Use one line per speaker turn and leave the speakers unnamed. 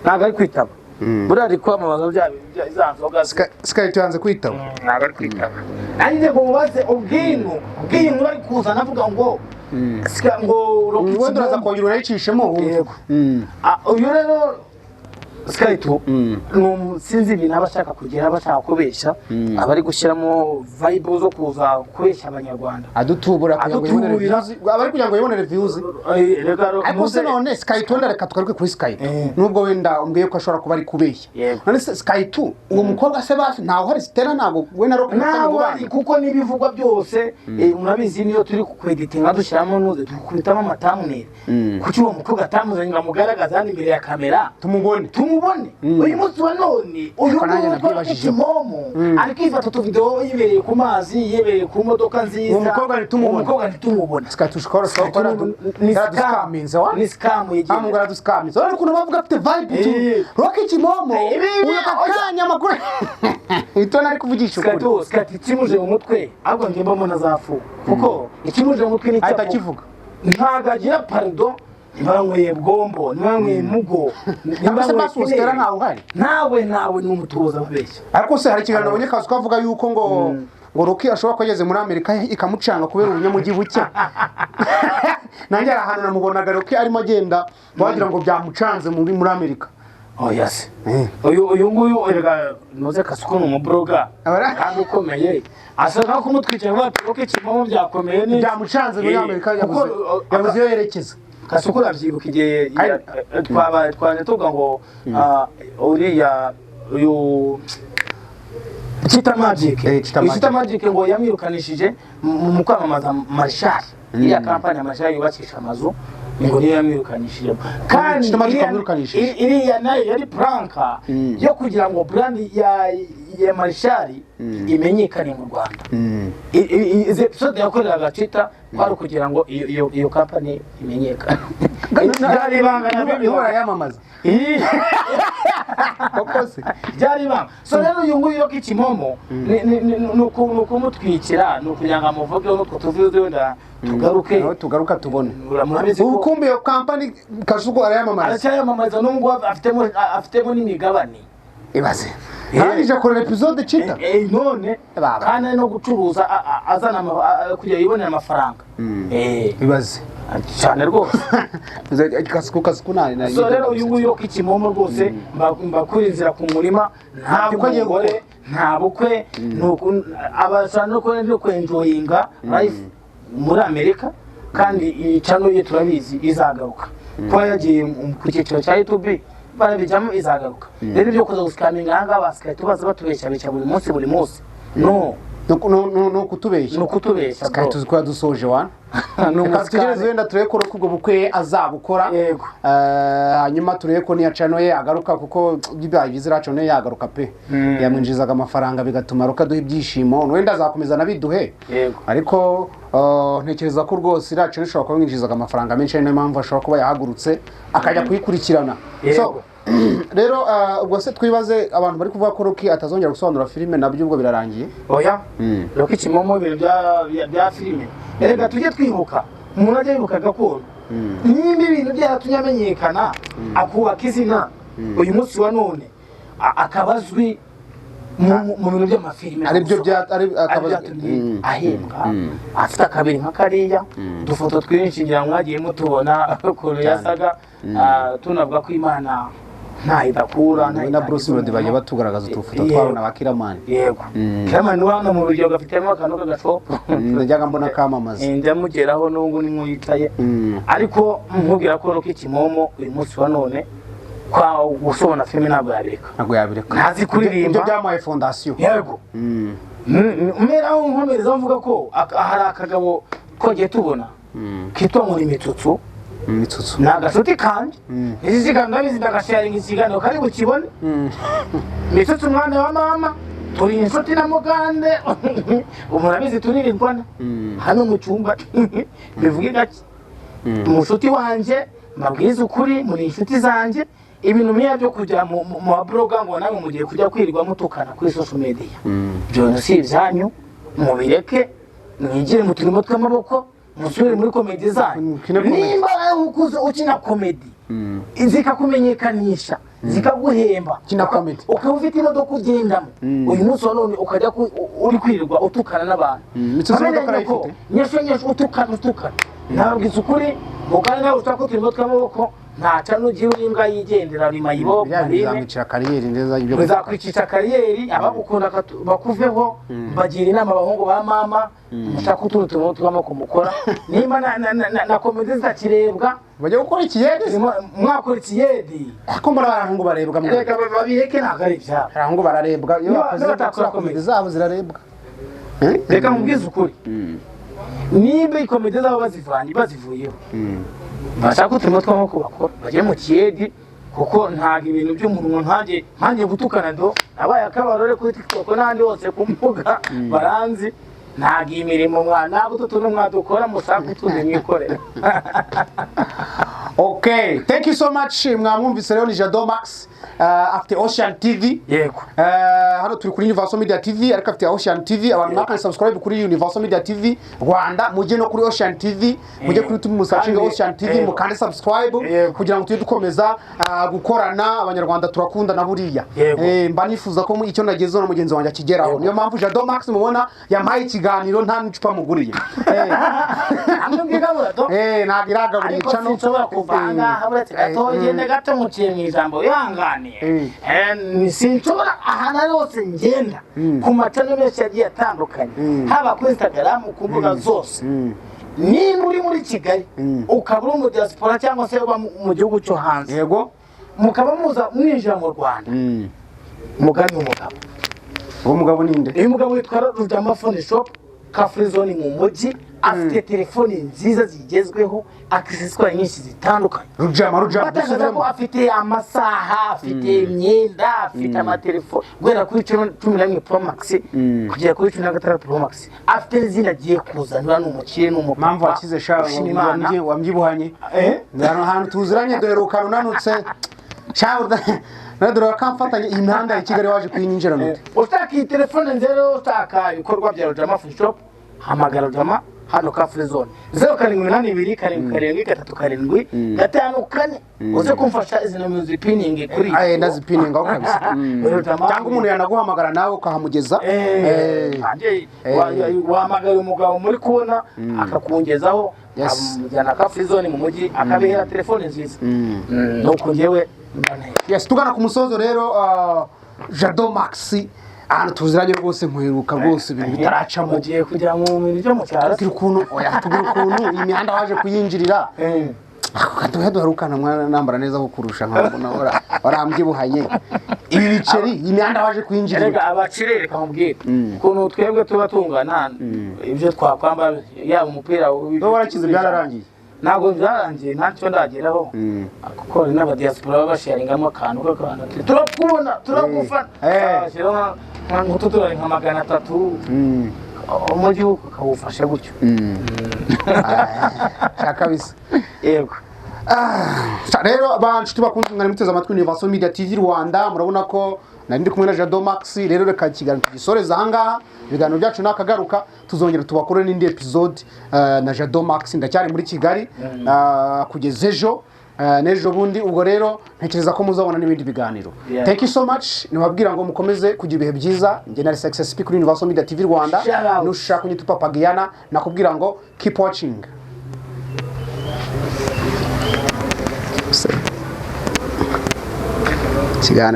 ntago ari kwitaba buriya ari kwamamaza bya izanzoga
Sky tuyanze kwitaba
ntago ari kwitaba nanjye ngo mubaze ubwintu bari kuzana avuga ngo ngo
uwo turaza kongera urayicishemo
yego uyu rero Sky tu sinzi ibintu abashaka kugira abashaka kubeshya abari gushyiramo vibe zo kuza kubeshya abanyarwanda
adutubura kugira ngo yibonere views abari kugira ngo yibonere views ariko se none Sky tu reka tugaruke kuri Sky nubwo wenda umbwiye ko ashobora kuba ari kubeshya none Sky tu uwo mukobwa se basi ntaho hari Stella ntago we na Rock
kuko nibivugwa byose murabizi niyo turi kueditinga dushyiramo nuze tukubitamo amatamune kuki uwo mukobwa atamuzanye ngamugaragaza hano imbere ya kamera tumubone uyu munsi wa none uyu Kimomo ari kwifata utuvideo yibereye ku mazi yibereye ku modoka nziza
umukobwa nitumubona Sky tushikora
ni scam yegiye
amungara duskaminze urabona ukuntu bavuga afite vibe tu Rock Kimomo uyu kakanya makuru itona ari kuvugisha ukuri
Sky kimuje mu mutwe ahubwo ngemba mbona zafu kuko ikimuje mu mutwe ni
cyapa kivuga
ntagagira pardon Nimwe bwombo nimwe mugo
nimwe basustera ntawe uhari
nawe n'umutuza babeshya
ariko se hari kiganiro abonye kazi kavuga yuko ngo Rock ashobora kwageze muri Amerika ikamucanga kubera ubunyamujyi buke nanjye arahantu namubonaga Rock arimo agenda bagira ngo byamucanze muri Amerika
yes uyu nguyu erega noze kasuko mu bloga kandi ukomeye asaka kumutwikira bati Rock Kimomo byakomeye ni
byamucanze muri Amerika yavuze yerekeza
Kasuko ravyibuka igihe twabanye tuvuga ngo uriya uyu Chita Magic ngo yamwirukanishije mu kwamamaza Marshall iriya kampani ya Marshall yubakisha amazu ngo niyo yamwirukanishije kandi iriya nayo yari pranka yo kugira ngo brand ya Marshall imenyekane mu Rwanda izi episode yakoreraga Chita kwari kugira ngo iyo kampani imenyekane byari banga
nabyo yamamaza
kokose byari banga so rero uyu nguyu Rock Kimomo nuko mutwikira nukugira ngo amuvuge n'utwo tuvuze wenda tugaruka tubone
urukumbi iyo kampani Kasuko
arayamamaza n'ubwo afitemo n'imigabane
ibaze yarije kora episode Chita
none kandi no gucuruza azana kugira yibonera amafaranga
ibaze
cyane rwose
Kasuko nari
so rero uyu nguyu Rock Kimomo rwose mbakurinzira ku murima nta mugore nta bukwe abashana no kwenjoyinga life muri Amerika kandi iyi channel ye turabizi izagaruka ko yagiye ku cyiciro cya YouTube barabijamo izagaruka rero byo kuza guskaminga hanga basikaye tubaza batubeshya buri munsi no kutubeshya
Sky tuzikora dusoje wana tugereze wenda turebe ko ubwo bukwe azabukora hanyuma turebe ko niya channel ye agaruka kuko bibaye bizira channel ye agaruka pe yamwinjizaga amafaranga bigatuma Rock duha ibyishimo wenda azakomeza nabiduhe ariko ntekereza ko rwose ira channel ishobora kuba yinjizaga amafaranga menshi niyo mpamvu ashobora kuba yahagurutse akajya kuyikurikirana so rero ubwo se twibaze abantu bari kuvuga ko Rock atazongera gusobanura filime nabyo ubwo birarangiye
oya Rock Kimomo ibintu bya filime erega tujye twibuka umuntu ajya yibuka gakondo nimba ibintu byaratunyamenyekana akubaka izina uyu munsi wa none akabazwi mu bintu by'amafilime
ari byo
ahembwa afite akabiri nka kariya dufoto twinshi ngira mwagiye mutubona ukuntu yasaga tunavuga ko Imana idakura
na Bruce Melody bajya batugaragaza utufoto twabona bakiramani
yego Kiramani wana mu buryo gafitemo akantu k'agacopo
ndajyaga mbona kamamaza
ndamugeraho n'ubwo ni nkuyitaye ariko nkubwira ko Rock Kimomo uyu munsi wa none kwa gusobona filime ntabwo yabireka ntazi kuririmba
ibyo byamuhaye fondation
yego umeraho nkomereza mvuga ko hari akagabo kogiye tubona kitwa ngo ni Mitsutsu na gashuti kanje izi kandabizi ndakasharinga ikiganiro kari bukibone Mitsutsu umwana wa mama turi inshuti na mugande umurabizi turirirwana hano mu cyumba bivuge gake umushuti wanje mbabwiza ukuri muri inshuti zanje ibintu miya byo kujya mu bloga ngo nawe mugiye kujya kwirirwa mutukana kuri social media byo si ibyanyu mubireke mwigire mu turimo tw'amaboko musubire muri komedi zanyu nimba ukuze ukina komedi izika kumenyekanisha zikaguhemba
kina comedy
ukaba ufite imodoka ugendamo uyu munsi wa none ukajya uri kwirirwa utukana n'abantu nyesho utukana ntabwo ukuri mugani nawe utako turimo tw'amaboko ntaca nugiye imbwa yigendera rima yibo
bizamwicira kariyeri neza
ibyo bizakwicisha kariyeri abagukunda bakuveho bagira inama abahungu ba mama mushaka utuntu turimo tw'amaboko mukora nimba na komedi zitakirebwa
bajya gukora ikiyedi
mwakora ikiyedi
ko muri abantu barebwa mu
reka babireke ntabwo ari ibyaha
abantu bararebwa iyo bakoze komedi zabo zirarebwa
reka mubwize ukuri nimba ikomedi zabo bazivuyeho bashaka uturimo tw'amaboko bakora bajye mu kiyedi kuko ntabwo ibintu by'umuntu nkanjye gutukana do nabaye akabarore kuri TikTok n'ahandi hose ku mbuga baranzi ntabwo iyi mirimo ntabwo utu tuntu mwadukora musaka utundi mwikorera.
Okay, thank you so much. Mwamwumvise rero ni Jado Max afite Ocean TV.
Yego.
Hano turi kuri Universal Media TV ariko afite Ocean TV. Abantu mwakane subscribe kuri Universal Media TV Rwanda, mujye no kuri Ocean TV, mujye kuri YouTube musachinga Ocean TV mukande subscribe kugira ngo tujye dukomeza gukorana. Abanyarwanda turakunda na buriya. Mba nifuza ko icyo nagezeho na mugenzi wanjye akigeraho. Niyo mpamvu Jado Max mubona yamaye ikiganiro nta n'icupa muguriye. Ntabwo iragaburiye cano
banga haburetse gato gende gato muciye mu ijambo yangane sinshobora ahantu hose ngenda ku macano menshi yagiye atandukanye haba kuri Instagram ku mbuga zose nimba uri muri Kigali ukaba uri mu diaspora cyangwa se uba mu gihugu cyo hanze
yego
mukaba muza mwinjira mu Rwanda mugani umugabo
uwo mugabo ninde
uyu mugabo witwa Rujama Phone Shop Free Zone mu mujyi afite telefoni nziza zigezweho accessoires nyinshi zitandukanye.
Rujama
batangaza ko afite amasaha afite imyenda afite amatelefoni guhera kuri 11 Pro Max kugera kuri 16 Pro Max afite izina agiye kuzanira n'umukire n'umupapa
mpamvu akize shawe wamyibuhanye ngano hantu tuziranye duherukana unanutse shawe nadura kamfatanye imihanda ya Kigali waje kuyinjira nute
utaka iyi telefone nzero utaka ibikorwa bya Rujama Phone Shop hamagara Rujama hano Free Zone 0782 uze kumfasha izina music pinning kuri
ndazipinning aho kabisa cyangwa umuntu yanaguhamagara nawe ukahamugeza
wahamagara umugabo muri kubona akakungezaho amujyana Free Zone mu mujyi akabihera telefone nziza nuko ngewe
tugana ku musozo rero Jado Max ahantu tuziranye rwose nkweruka rwose ibintu bitaracamo
ugiye kujya mu bintu byo mu cyaro
tugira ukuntu imihanda waje kuyinjirira duherukana mwana nambara neza ko kurusha nkabona warambyibuhanye ibi biceri imihanda waje kuyinjirira
rega abacire reka mubwire ukuntu twebwe tuba tungana ibyo twakwambara yaba umupira
warakize byararangiye
ntabwo byarangiye ntacyo ndageraho kuko n'aba diaspora babasharingamo akantu k'akantu turakubona turakufana nk'utu turari nka 300 umujyi ukawufasha gutyo
kabisa
yego
rero abanshuti bakunze mwari muteze amatwi Universal Media TV Rwanda murabona ko nari ndi kumwe na Jado Max rero reka kiganiro tugisoreza ahangaha ibiganiro byacu nakagaruka tuzongera tubakore n'indi episode na Jado Max ndacyari muri Kigali kugeza ejo nejo bundi ubwo rero ntekereza ko muzabona n'ibindi biganiro thank you so much nibabwira ngo mukomeze kugira ibihe byiza nge na Success Speak kuri Universal Media TV Rwanda nushaka kunyita Papa Giana nakubwira ngo keep watching kiganiro